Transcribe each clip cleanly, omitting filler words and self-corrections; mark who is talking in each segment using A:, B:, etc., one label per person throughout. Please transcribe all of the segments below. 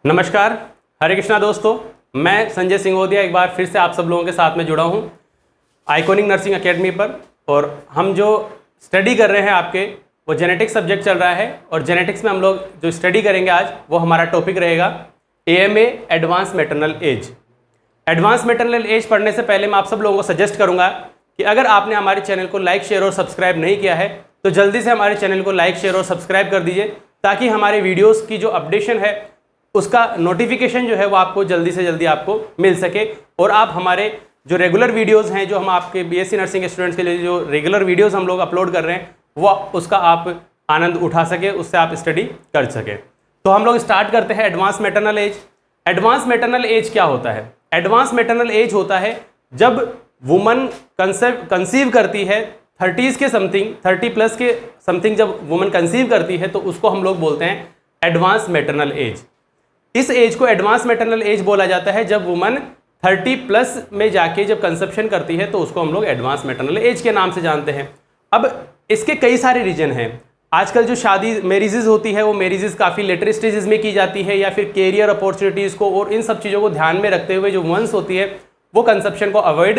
A: नमस्कार, हरे कृष्णा दोस्तों। मैं संजय सिंगोदिया एक बार फिर से आप सब लोगों के साथ में जुड़ा हूँ आइकॉनिक नर्सिंग एकेडमी पर। और हम जो स्टडी कर रहे हैं आपके वो जेनेटिक्स सब्जेक्ट चल रहा है। और जेनेटिक्स में हम लोग जो स्टडी करेंगे आज वो हमारा टॉपिक रहेगा AMA advance maternal age. Advance maternal age पढ़ने से पहले मैं आप सब लोगों को सजेस्ट करूँगा कि अगर आपने हमारे चैनल को लाइक, शेयर और सब्सक्राइब नहीं किया है तो जल्दी से हमारे चैनल को लाइक, शेयर और सब्सक्राइब कर दीजिए, ताकि हमारे वीडियोज़ की जो अपडेशन है उसका नोटिफिकेशन जो है वो आपको जल्दी से जल्दी आपको मिल सके। और आप हमारे जो रेगुलर वीडियोस हैं, जो हम आपके BSc नर्सिंग स्टूडेंट्स के लिए जो रेगुलर वीडियोस हम लोग अपलोड कर रहे हैं, वो उसका आप आनंद उठा सके, उससे आप स्टडी कर सके। तो हम लोग स्टार्ट करते हैं advance maternal age. Advance maternal age क्या होता है? एडवांस मैटरनल एज होता है जब वुमन कंसीव करती है 30s के समथिंग, 30+ के समथिंग जब वुमन कंसीव करती है तो उसको हम लोग बोलते हैं एडवांस मैटरनल एज। इस एज को एडवांस मैटरनल एज बोला जाता है जब वुमन 30+ में जाके जब कंसेप्शन करती है तो उसको हम लोग एडवांस मैटरनल एज के नाम से जानते हैं। अब इसके कई सारे रीजन हैं। आजकल जो शादी मैरिजेस होती है वो मैरिजेस काफ़ी लेटर स्टेजेस में की जाती है, या फिर कैरियर अपॉर्चुनिटीज़ को और इन सब चीज़ों को ध्यान में रखते हुए जो वुमेन्स होती है वो कंसेप्शन को अवॉइड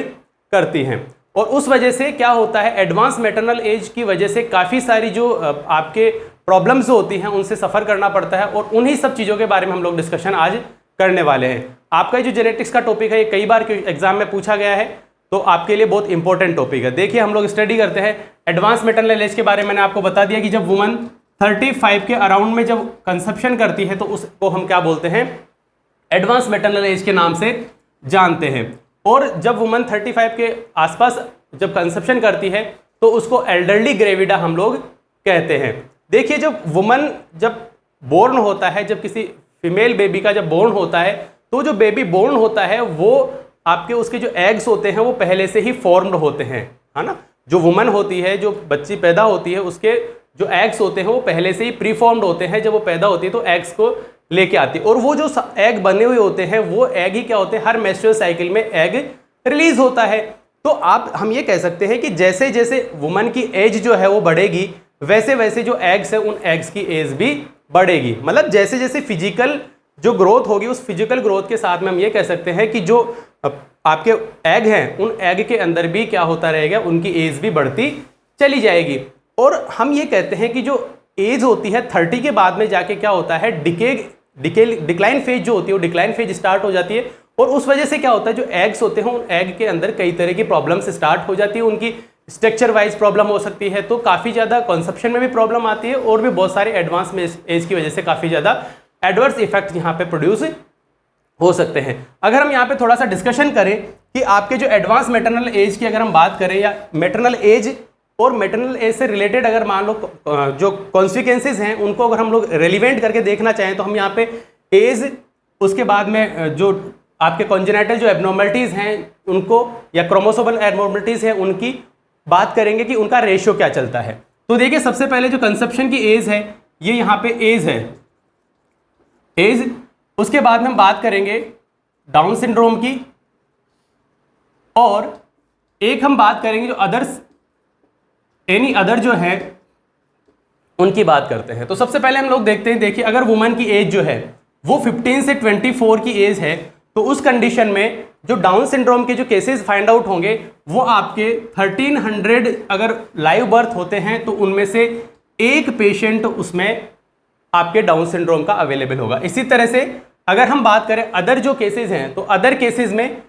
A: करती हैं। और उस वजह से क्या होता है, एडवांस मैटरनल एज की वजह से काफ़ी सारी जो आपके प्रॉब्लम्स होती हैं उनसे सफ़र करना पड़ता है। और उन्हीं सब चीज़ों के बारे में हम लोग डिस्कशन आज करने वाले हैं। आपका जो जेनेटिक्स का टॉपिक है ये कई बार एग्जाम में पूछा गया है, तो आपके लिए बहुत इंपॉर्टेंट टॉपिक है। देखिए, हम लोग स्टडी करते हैं एडवांस मैटरनल एज के बारे में। मैंने आपको बता दिया कि जब वुमन 35 के अराउंड में जब कंसेप्शन करती है तो उसको हम क्या बोलते हैं, एडवांस मैटरनल एज के नाम से जानते हैं। और जब वुमन 35 के आसपास जब कंसेप्शन करती है तो उसको एल्डरली ग्रेविडा हम लोग कहते हैं। देखिए, जब वुमन जब बोर्न होता है, जब किसी फीमेल बेबी का जब बोर्न होता है, तो जो बेबी बोर्न होता है वो आपके उसके जो एग्स होते हैं वो पहले से ही फॉर्म्ड होते हैं, है ना। जो वुमन होती है, जो बच्ची पैदा होती है, उसके जो एग्स होते हैं वो पहले से ही प्री फॉर्म्ड होते हैं। जब वो पैदा होती है तो एग्स को लेके आती है, और वो जो एग बने हुए होते हैं वो एग ही क्या होते हैं, हर मेंस्ट्रुअल साइकिल में एग रिलीज होता है। तो हम ये कह सकते हैं कि जैसे जैसे वुमन की एज जो है वो बढ़ेगी, वैसे वैसे जो एग्स है उन एग्स की एज भी बढ़ेगी। मतलब जैसे जैसे फिजिकल जो ग्रोथ होगी, उस फिजिकल ग्रोथ के साथ में हम ये कह सकते हैं कि जो आपके एग हैं उन एग के अंदर भी क्या होता रहेगा, उनकी एज भी बढ़ती चली जाएगी। और हम ये कहते हैं कि जो एज होती है 30 के बाद में जाके क्या होता है, डिक्लाइन फेज जो होती है वो डिक्लाइन फेज स्टार्ट हो जाती है। और उस वजह से क्या होता है, जो एग्स होते हैं उन एग के अंदर कई तरह की प्रॉब्लम्स स्टार्ट हो जाती है। उनकी स्ट्रक्चर वाइज प्रॉब्लम हो सकती है, तो काफ़ी ज़्यादा कंसेप्शन में भी प्रॉब्लम आती है, और भी बहुत सारे एडवांस एज की वजह से काफ़ी ज़्यादा एडवर्स इफेक्ट यहाँ पे प्रोड्यूस हो सकते हैं। अगर हम यहाँ पे थोड़ा सा डिस्कशन करें कि आपके जो एडवांस मैटरनल एज की अगर हम बात करें, या मैटरनल एज और मैटरनल एज से रिलेटेड अगर मान लो जो कॉन्सिक्वेंसेज हैं उनको अगर हम लोग रेलिवेंट करके देखना चाहें, तो हम यहाँ पे एज, उसके बाद में जो आपके कॉन्जेनाइटल जो एबनॉर्मलिटीज़ हैं उनको, या क्रोमोसोमल एबनॉर्मलिटीज़ हैं उनकी बात करेंगे कि उनका रेशियो क्या चलता है। तो देखिए, सबसे पहले जो कंसेप्शन की एज है ये यहाँ पे एज है, एज। उसके बाद में हम बात करेंगे डाउन सिंड्रोम की, और एक हम बात करेंगे जो अदर्स, एनी अदर जो है उनकी बात करते हैं। तो सबसे पहले हम लोग देखते हैं, देखिए अगर वुमन की एज जो है वो 15 से 24 की एज है, तो उस कंडीशन में जो डाउन सिंड्रोम के जो केसेस फाइंड आउट होंगे वो आपके 1300 अगर लाइव बर्थ होते हैं तो उनमें से एक पेशेंट उसमें आपके डाउन सिंड्रोम का अवेलेबल होगा। इसी तरह से अगर हम बात करें अदर जो केसेस हैं, तो अदर केसेस में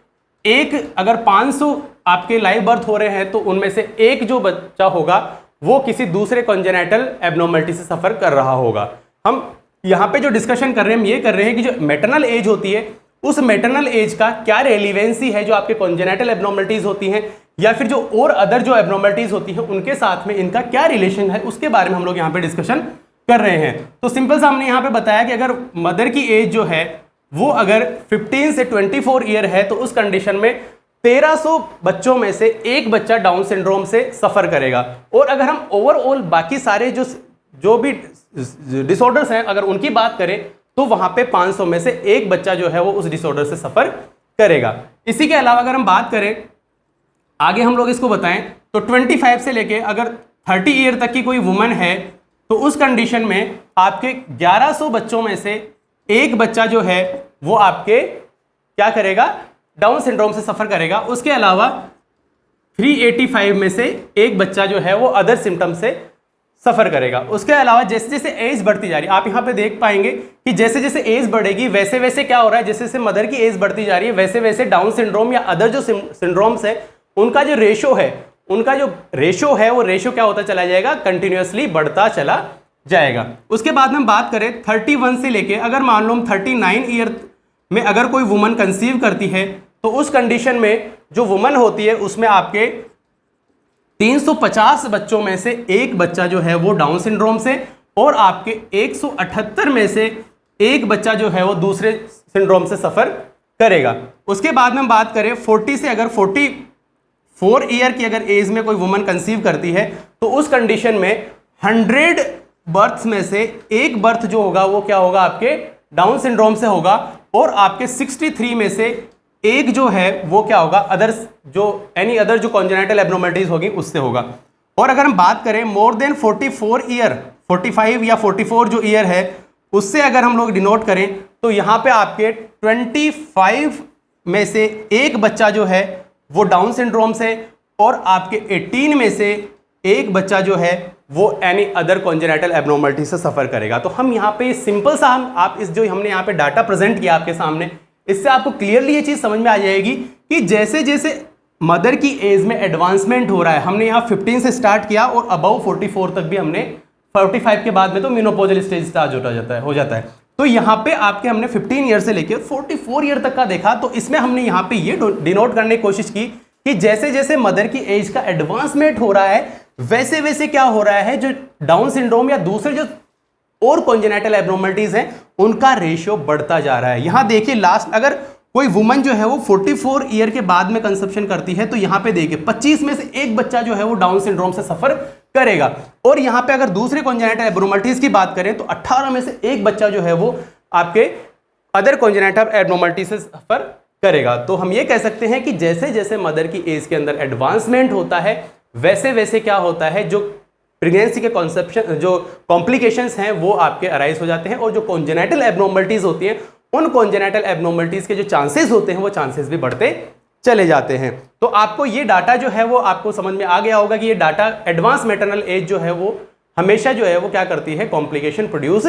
A: एक अगर 500 आपके लाइव बर्थ हो रहे हैं तो उनमें से एक जो बच्चा होगा वो किसी दूसरे कॉन्जेनाइटल एबनॉर्मलिटी से सफर कर रहा होगा। हम यहाँ पे जो डिस्कशन कर रहे हैं हम ये कर रहे हैं कि जो मैटरनल एज होती है उस मैटरनल एज का क्या रेलिवेंसी है, जो आपके कॉन्जेनाइटल एबनॉर्मलिटीज होती हैं या फिर जो और अदर जो एबनॉर्मलिटीज होती हैं उनके साथ में इनका क्या रिलेशन है, उसके बारे में हम लोग यहाँ पे डिस्कशन कर रहे हैं। तो सिंपल सा हमने यहाँ पे बताया कि अगर मदर की एज जो है वो अगर 15 से 24 ईयर है तो उस कंडीशन में 1300 बच्चों में से एक बच्चा डाउन सिंड्रोम से सफर करेगा। और अगर हम ओवरऑल बाकी सारे जो भी डिसऑर्डर्स हैं अगर उनकी बात करें तो वहां पे 500 में से एक बच्चा जो है वो उस डिसऑर्डर से सफर करेगा। इसी के अलावा अगर हम बात करें आगे हम लोग इसको बताएं तो 25 से लेके अगर 30 ईयर तक की कोई वुमन है तो उस कंडीशन में आपके 1100 बच्चों में से एक बच्चा जो है वो आपके क्या करेगा, डाउन सिंड्रोम से सफर करेगा। उसके अलावा 385 में से एक बच्चा जो है वो अदर सिम्टम से सफर करेगा। उसके अलावा जैसे जैसे एज बढ़ती जा रही है, आप यहाँ पे देख पाएंगे कि जैसे जैसे एज बढ़ेगी वैसे वैसे क्या हो रहा है, जैसे जैसे मदर की एज बढ़ती जा रही है वैसे वैसे डाउन सिंड्रोम या अदर जो सिंड्रोम्स है उनका जो रेशो है, वो रेशो क्या होता चला जाएगा, कंटिन्यूअसली बढ़ता चला जाएगा। उसके बाद में हम बात करें 31 से लेके, अगर मान लो हम 39 ईयर में अगर कोई वुमन कंसीव करती है तो उस कंडीशन में जो वुमन होती है उसमें आपके 350 बच्चों में से एक बच्चा जो है वो डाउन सिंड्रोम से, और आपके 178 में से एक बच्चा जो है वो दूसरे सिंड्रोम से सफर करेगा। उसके बाद में हम बात करें 40 से, अगर 44 ईयर की अगर एज में कोई वुमन कंसीव करती है तो उस कंडीशन में 100 बर्थ्स में से एक बर्थ जो होगा वो क्या होगा, आपके डाउन सिंड्रोम से होगा, और आपके 63 में से एक जो है वो क्या होगा, अदर्स जो एनी अदर जो कॉन्जेनिटल एब्नॉर्मलिटीज होगी उससे होगा। और अगर हम बात करें मोर देन 44 ईयर, 45 या 44 जो ईयर है उससे अगर हम लोग डिनोट करें तो यहाँ पे आपके 25 में से एक बच्चा जो है वो डाउन सिंड्रोम से, और आपके 18 में से एक बच्चा जो है वो एनी अदर कॉन्जेनिटल एब्नॉर्मलिटी से सफर करेगा। तो हम यहाँ पे सिंपल सा आप इस जो हमने यहाँ पे डाटा प्रेजेंट किया आपके सामने, इससे आपको क्लियरली ये चीज समझ में आ जाएगी कि जैसे जैसे मदर की एज में एडवांसमेंट हो रहा है, हमने यहाँ 15 से स्टार्ट किया और अबव 44 तक भी हमने, 45 के बाद में तो मेनोपॉजल स्टेज स्टार्ट हो जाता है। तो यहाँ पे आपके हमने 15 ईयर से लेकर 44 ईयर तक का देखा। तो इसमें हमने यहाँ पे ये डिनोट करने की कोशिश की कि जैसे जैसे मदर की एज का एडवांसमेंट हो रहा है वैसे वैसे क्या हो रहा है, जो डाउन सिंड्रोम या दूसरे जो और कॉन्जेनिटल एब्नॉर्मलिटीज हैं उनका रेशियो बढ़ता जा रहा है। यहां देखिए लास्ट, अगर कोई वुमन जो है वो 44 ईयर के बाद में कंसेप्शन करती है तो यहां पे देखिए 25 में से एक बच्चा जो है वो डाउन सिंड्रोम से सफर करेगा। और यहां पे अगर दूसरे कॉन्जेनिटल एब्नॉर्मलिटीज की बात करें तो 18 में से एक बच्चा जो है वो आपके अदर कॉन्जेनिटल एब्नॉर्मलिटीज से सफर करेगा। तो हम ये कह सकते हैं कि जैसे जैसे मदर की एज के अंदर एडवांसमेंट होता है वैसे वैसे क्या होता है, जो प्रेगनेंसी के कॉन्सेप्शन जो कॉम्प्लिकेशंस हैं वो आपके अराइज हो जाते हैं, और जो कॉन्जेनिटल एब्नॉर्मलिटीज होती हैं उन कॉन्जेनिटल एब्नॉर्मलिटीज के जो चांसेस होते हैं वो चांसेस भी बढ़ते चले जाते हैं। तो आपको ये डाटा जो है वो आपको समझ में आ गया होगा कि ये डाटा एडवांस मैटरनल एज जो है वो हमेशा जो है वो क्या करती है, कॉम्प्लिकेशन प्रोड्यूस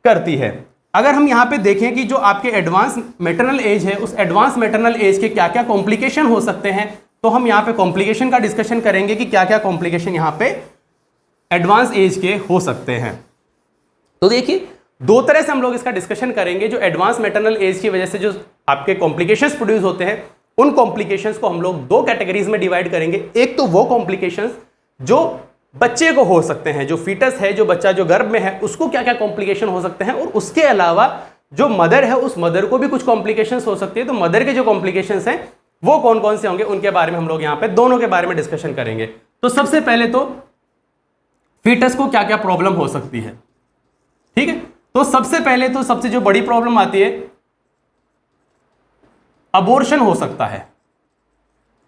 A: करती है। अगर हम यहाँ पे देखें कि जो आपके एडवांस मैटरनल एज है उस एडवांस मैटरनल एज के क्या क्या कॉम्प्लिकेशन हो सकते हैं, तो हम यहाँ पे कॉम्प्लिकेशन का डिस्कशन करेंगे कि क्या क्या कॉम्प्लिकेशन यहाँ पे एडवांस एज के हो सकते हैं। तो देखिए दो तरह से हम लोग इसका डिस्कशन करेंगे। जो एडवांस मैटरनल एज की वजह से जो आपके कॉम्प्लिकेशंस प्रोड्यूस होते हैं उन कॉम्प्लिकेशंस को हम लोग दो कैटेगरीज में डिवाइड करेंगे। एक तो वो कॉम्प्लिकेशंस जो बच्चे को हो सकते हैं, जो फीटस है, जो बच्चा जो गर्भ में है उसको क्या क्या कॉम्प्लिकेशन हो सकते हैं, और उसके अलावा जो मदर है उस मदर को भी कुछ कॉम्प्लिकेशंस हो सकती है। तो मदर के जो कॉम्प्लिकेशंस हैं वो कौन कौन से होंगे उनके बारे में हम लोग यहाँ पे दोनों के बारे में डिस्कशन करेंगे। तो सबसे पहले तो फीटस को क्या क्या प्रॉब्लम हो सकती है, ठीक है। तो सबसे पहले तो सबसे जो बड़ी प्रॉब्लम आती है, अबॉर्शन हो सकता है,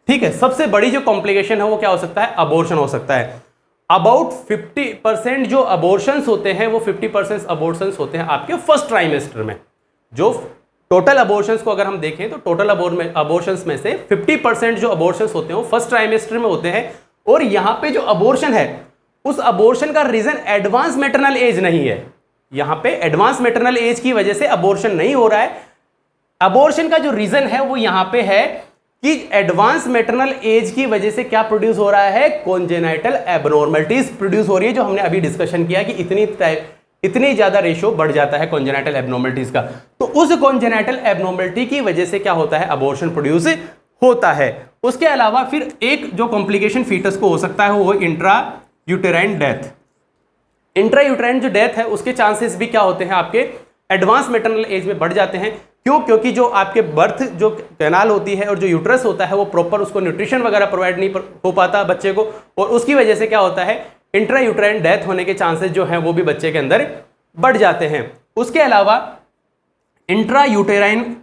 A: ठीक है। सबसे बड़ी जो कॉम्प्लिकेशन है वो क्या हो सकता है, अबॉर्शन हो सकता है। अबाउट 50% जो अबॉर्शंस होते हैं वो 50% अबॉर्शंस होते हैं आपके फर्स्ट ट्राइमेस्टर में। जो टोटल अबॉर्शंस को अगर हम देखें तो टोटल अबॉर्शंस में से 50% जो अबॉर्शंस होते हैं वो फर्स्ट ट्राइमेस्टर में होते हैं। और यहां पे जो अबॉर्शन है उस अबॉर्शन का रीजन एडवांस मैटरनल एज नहीं है। यहां पे एडवांस मैटरनल एज की वजह से अबॉर्शन नहीं हो रहा है। अबॉर्शन का जो रीजन है वो यहां पे है कि एडवांस मैटरनल एज की वजह से क्या प्रोड्यूस हो रहा है, कॉन्जेनाइटल एब्नॉर्मलिटीज प्रोड्यूस हो रही है, जो हमने अभी डिस्कशन किया कि इतनी ज्यादा रेशियो बढ़ जाता है कॉन्जेनाइटल एब्नॉर्मलिटीज का। तो उस कॉन्जेनाइटल एब्नॉर्मलिटी की वजह से क्या होता है, अबॉर्शन प्रोड्यूस होता है। उसके अलावा फिर एक जो कॉम्प्लिकेशन फीटस को हो सकता है वो intra uterine death. Intra uterine जो डेथ है उसके चांसेस भी क्या होते हैं, आपके एडवांस मैटरनल एज में बढ़ जाते हैं। क्यों? क्योंकि जो आपके बर्थ जो कैनाल होती है और जो यूट्रस होता है वो प्रॉपर उसको न्यूट्रिशन वगैरह प्रोवाइड नहीं हो पाता बच्चे को, और उसकी वजह से क्या होता है, इंट्रा यूटेराइन डेथ होने के चांसेस जो हैं वो भी बच्चे के अंदर बढ़ जाते हैं। उसके अलावा intra uterine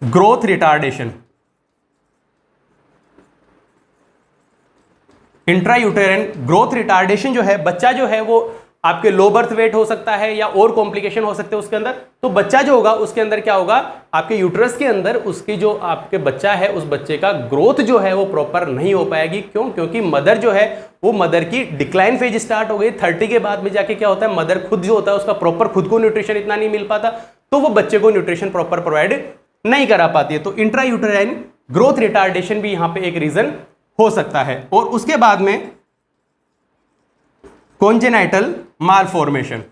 A: growth retardation, intra uterine growth retardation जो है, बच्चा जो है वो आपके लो बर्थ वेट हो सकता है या और कॉम्प्लिकेशन हो सकते हैं उसके अंदर। तो बच्चा जो होगा उसके अंदर क्या होगा, आपके यूट्रस के अंदर उसकी जो आपके बच्चा है उस बच्चे का ग्रोथ जो है वो प्रॉपर नहीं हो पाएगी। क्यों? क्योंकि मदर जो है वो मदर की डिक्लाइन फेज स्टार्ट हो गई। 30 के बाद में जाके क्या होता है, मदर खुद जो होता है उसका प्रॉपर खुद को न्यूट्रिशन इतना नहीं मिल पाता, तो वो बच्चे को न्यूट्रिशन प्रॉपर प्रोवाइड नहीं करा पाती है। तो इंट्रा यूटेराइन ग्रोथ रिटार्डेशन भी यहां पे एक रीजन हो सकता है। और उसके बाद में कॉन्जेनाइटल मालफॉर्मेशन।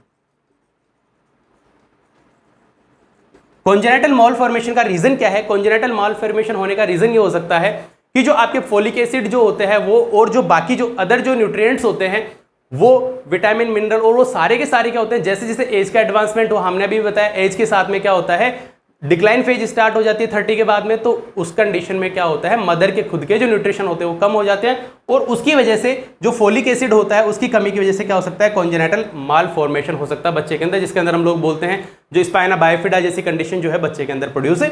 A: कॉन्जेनाइटल मालफॉर्मेशन का रीजन क्या है? कॉन्जेनाइटल मालफॉर्मेशन होने का रीजन ये हो सकता है कि जो आपके फोलिक एसिड जो होते हैं वो और जो बाकी जो अदर जो न्यूट्रिएंट्स होते हैं वो विटामिन मिनरल और वो सारे के सारे क्या होते हैं, जैसे जैसे एज का एडवांसमेंट हो, हमने भी बताया एज के साथ में क्या होता है, डिक्लाइन फेज स्टार्ट हो जाती है 30 के बाद में। तो उस कंडीशन में क्या होता है, मदर के खुद के जो न्यूट्रिशन होते हैं वो कम हो जाते हैं और उसकी वजह से जो फोलिक एसिड होता है उसकी कमी की वजह से क्या हो सकता है, कॉन्जेनाइटल मालफॉर्मेशन हो सकता है बच्चे के अंदर, जिसके अंदर हम लोग बोलते हैं जो स्पाइना बाइफिडा जैसी कंडीशन जो है बच्चे के अंदर प्रोड्यूस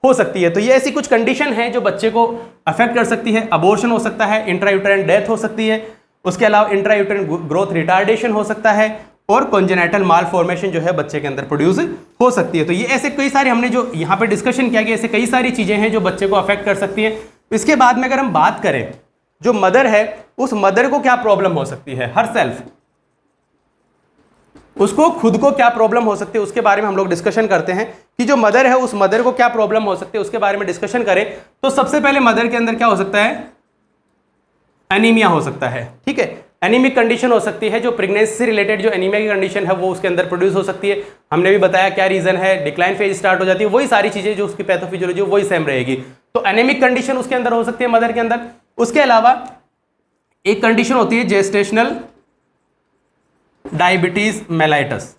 A: हो सकती है। तो ये ऐसी कुछ कंडीशन है जो बच्चे को अफेक्ट कर सकती है। अबॉर्शन हो सकता है, इंट्रायूटेराइन डेथ हो सकती है, उसके अलावा इंट्रायूटेराइन ग्रोथ रिटार्डेशन हो सकता है और कॉन्जेनाइटल मालफॉर्मेशन जो है बच्चे के अंदर प्रोड्यूस हो सकती है। तो ये ऐसे कई सारे हमने जो यहाँ पे डिस्कशन किया कि ऐसे कई सारी चीजें हैं जो बच्चे को अफेक्ट कर सकती हैं। इसके बाद में अगर हम बात करें जो मदर है उस मदर को क्या प्रॉब्लम हो सकती है, हर सेल्फ उसको खुद को क्या प्रॉब्लम हो सकती है उसके बारे में हम लोग डिस्कशन करते हैं कि जो मदर है उस मदर को क्या प्रॉब्लम हो सकती है उसके बारे में डिस्कशन करें। तो सबसे पहले मदर के अंदर क्या हो सकता है, एनीमिया हो सकता है। ठीक है, एनीमिक कंडीशन हो सकती है, जो प्रेगनेंसी से रिलेटेड जो एनीमिया की कंडीशन है वो उसके अंदर प्रोड्यूस हो सकती है। हमने भी बताया क्या रीजन है, डिक्लाइन फेज स्टार्ट हो जाती है, वही सारी चीजें जो उसकी पैथोफिजियोलॉजी वही सेम रहेगी। तो एनीमिक कंडीशन उसके अंदर हो सकती है मदर के अंदर। उसके अलावा एक कंडीशन होती है जेस्टेशनल डायबिटीज मेलाइटस।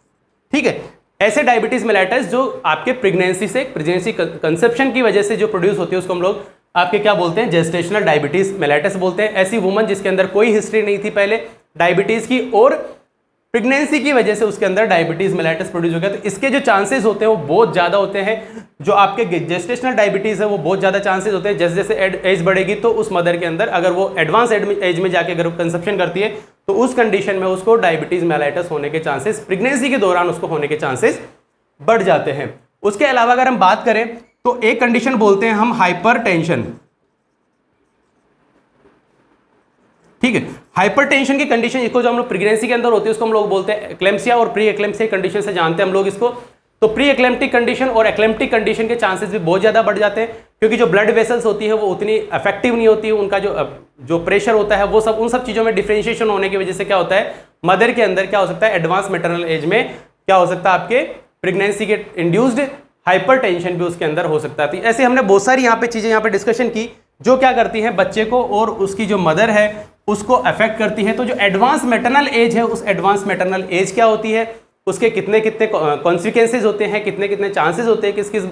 A: ठीक है, ऐसे डायबिटीज मेलाइटस जो आपके प्रेगनेंसी कंसेप्शन की वजह से जो प्रोड्यूस होती है उसको हम लोग आपके क्या बोलते हैं, जेस्टेशनल डायबिटीज मेलाइटस बोलते हैं। ऐसी वुमन जिसके अंदर कोई हिस्ट्री नहीं थी पहले डायबिटीज की और प्रेगनेंसी की वजह से उसके अंदर डायबिटीज मेलाइटस प्रोड्यूस हो गया, तो इसके जो चांसेस होते हैं वो बहुत ज़्यादा होते हैं। जो आपके जेस्टेशनल डायबिटीज है वो बहुत ज़्यादा चांसेस होते हैं। जैसे जैसे एज बढ़ेगी तो उस मदर के अंदर अगर वो एडवांस एज में जाके अगर कंसेप्शन करती है तो उस कंडीशन में उसको डायबिटीज मेलाइटस होने के चांसेस, प्रेगनेंसी के दौरान उसको होने के चांसेस बढ़ जाते हैं। उसके अलावा अगर हम बात करें तो एक कंडीशन बोलते हैं हम हाइपरटेंशन। ठीक है, हाइपरटेंशन की कंडीशन इसको जो हम लोग प्रेगनेंसी के अंदर होती है उसको हम लोग बोलते हैं एक्लेम्सिया और प्री एक्लेम्सिया कंडीशन से जानते हैं हम लोग इसको। तो प्री एक्लेम्प्टिक कंडीशन और एक्लेम्प्टिक कंडीशन के चांसेस भी बहुत ज्यादा बढ़ जाते हैं क्योंकि जो ब्लड वेसल्स होती है वो उतनी इफेक्टिव नहीं होती है, उनका जो प्रेशर होता है वो सब उन सब चीजों में डिफरेंशिएशन होने की वजह से क्या होता है, मदर के अंदर क्या हो सकता है, एडवांस मैटरनल एज में क्या हो सकता है, आपके प्रेगनेंसी के इंड्यूस्ड हाइपरटेंशन भी उसके अंदर हो सकता है। तो ऐसे हमने बहुत सारी यहाँ पे चीजें यहाँ पे डिस्कशन की जो क्या करती है बच्चे को और उसकी जो मदर है उसको अफेक्ट करती है। तो जो एडवांस मैटरनल एज है उस एडवांस मैटरनल एज क्या होती है, उसके कितने कितने कॉन्सिक्वेंसेज होते हैं, कितने कितने चांसेस होते हैं, किस किस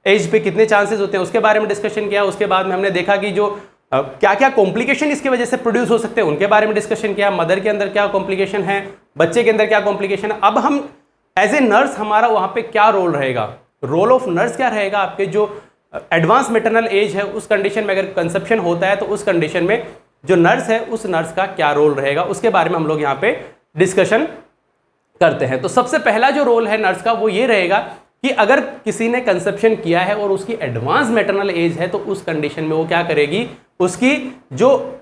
A: एज पे कितने चांसेस होते हैं, उसके बारे में डिस्कशन किया। उसके बाद में हमने देखा कि जो क्या क्या कॉम्प्लिकेशन इसकी वजह से प्रोड्यूस हो सकते हैं उनके बारे में डिस्कशन किया। मदर के अंदर क्या कॉम्प्लिकेशन है, बच्चे के अंदर क्या कॉम्प्लिकेशन है। अब हम एज ए नर्स हमारा वहाँ पे क्या रोल रहेगा, रोल ऑफ नर्स क्या रहेगा, आपके जो एडवांस मैटरनल एज है उस कंडीशन में अगर कंसेप्शन होता है तो उस कंडीशन में जो नर्स है उस नर्स का क्या रोल रहेगा, उसके बारे में हम लोग यहाँ पे डिस्कशन करते हैं। तो सबसे पहला जो रोल है नर्स का वो ये रहेगा कि अगर किसी ने कंसेप्शन किया है और उसकी एडवांस मैटरनल एज है तो उस कंडीशन में वो क्या करेगी, उसकी जो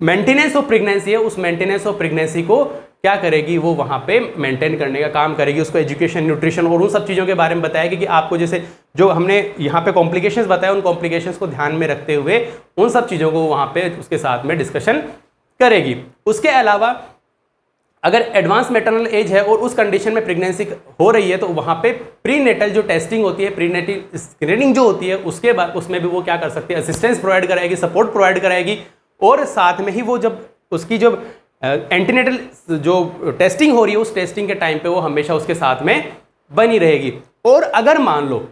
A: मेंटेनेंस ऑफ प्रेगनेंसी है उस मेंटेनेंस ऑफ प्रेगनेंसी को क्या करेगी, वो वहाँ पे मेंटेन करने का काम करेगी। उसको एजुकेशन, न्यूट्रिशन और उन सब चीज़ों के बारे में बताएगी कि आपको जैसे जो हमने यहाँ पे कॉम्प्लिकेशंस बताया उन कॉम्प्लिकेशंस को ध्यान में रखते हुए उन सब चीज़ों को वहाँ पे उसके साथ में डिस्कशन करेगी। उसके अलावा अगर एडवांस मैटरनल एज है और उस कंडीशन में प्रेगनेंसी हो रही है तो वहाँ पे प्रीनेटल जो टेस्टिंग होती है, प्रीनेटल स्क्रीनिंग जो होती है उसके बाद उसमें भी वो क्या कर सकती है, असिस्टेंस प्रोवाइड कराएगी, सपोर्ट प्रोवाइड कराएगी और साथ में ही वो जब उसकी जो एंटीनेटल जो टेस्टिंग हो रही है उस टेस्टिंग के टाइम पे वो हमेशा उसके साथ में बनी रहेगी। और अगर मान लो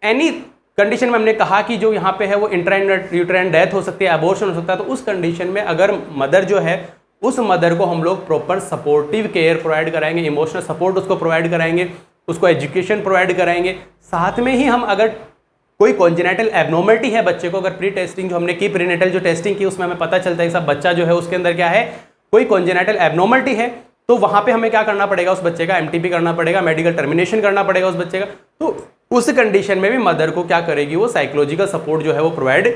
A: एनी कंडीशन में हमने कहा कि जो यहाँ पे है वो इंट्रायूटेराइन डेथ हो सकती है, अबॉर्शन हो सकता है, तो उस कंडीशन में अगर मदर जो है उस मदर को हम लोग प्रॉपर सपोर्टिव केयर प्रोवाइड कराएंगे, इमोशनल सपोर्ट उसको प्रोवाइड कराएंगे, उसको एजुकेशन प्रोवाइड कराएंगे। साथ में ही हम अगर कोई कॉन्जेनाइटल एबनॉर्मलिटी है बच्चे को, अगर प्री टेस्टिंग जो हमने की, प्रीनेटल जो टेस्टिंग की उसमें हमें पता चलता है कि सब बच्चा जो है उसके अंदर क्या है, कोई कॉन्जेनाइटल एबनॉर्मलिटी है, तो वहाँ पे हमें क्या करना पड़ेगा, उस बच्चे का एमटीपी करना पड़ेगा, मेडिकल टर्मिनेशन करना पड़ेगा उस बच्चे का। तो उस कंडीशन में भी मदर को क्या करेगी, वो साइकोलॉजिकल सपोर्ट जो है वो प्रोवाइड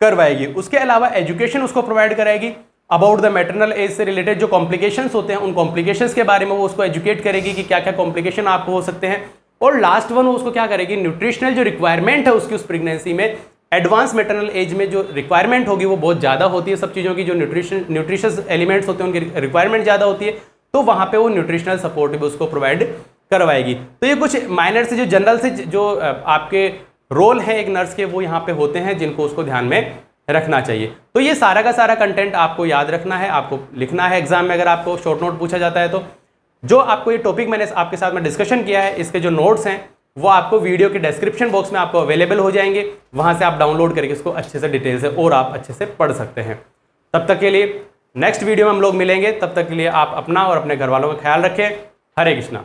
A: करवाएगी। उसके अलावा एजुकेशन उसको प्रोवाइड कराएगी अबाउट द मैटरनल एज से रिलेटेड जो कॉम्प्लिकेशंस होते हैं, उन कॉम्प्लिकेशंस के बारे में वो उसको एजुकेट करेगी कि क्या क्या कॉम्प्लिकेशन आपको हो सकते हैं। और लास्ट वन वो उसको क्या करेगी, न्यूट्रिशनल जो रिक्वायरमेंट है उसकी उस प्रेगनेंसी में, एडवांस मैटरनल एज में जो रिक्वायरमेंट होगी वो बहुत ज़्यादा होती है, सब चीज़ों की जो न्यूट्रिशस एलिमेंट्स होते हैं उनकी रिक्वायरमेंट ज़्यादा होती है, तो वहाँ पे वो न्यूट्रिशनल सपोर्ट भी उसको प्रोवाइड करवाएगी। तो ये कुछ माइनर से जो जनरल से जो आपके रोल है एक नर्स के वो यहाँ पे होते हैं जिनको उसको ध्यान में रखना चाहिए। तो ये सारा का सारा कंटेंट आपको याद रखना है, आपको लिखना है एग्जाम में अगर आपको शॉर्ट नोट पूछा जाता है तो। जो आपको ये टॉपिक मैंने आपके साथ में डिस्कशन किया है, इसके जो नोट्स हैं वो आपको वीडियो के डिस्क्रिप्शन बॉक्स में आपको अवेलेबल हो जाएंगे, वहाँ से आप डाउनलोड करके इसको अच्छे से डिटेल से और आप अच्छे से पढ़ सकते हैं। तब तक के लिए नेक्स्ट वीडियो में हम लोग मिलेंगे, तब तक के लिए आप अपना और अपने घर वालों का ख्याल रखें। हरे कृष्णा।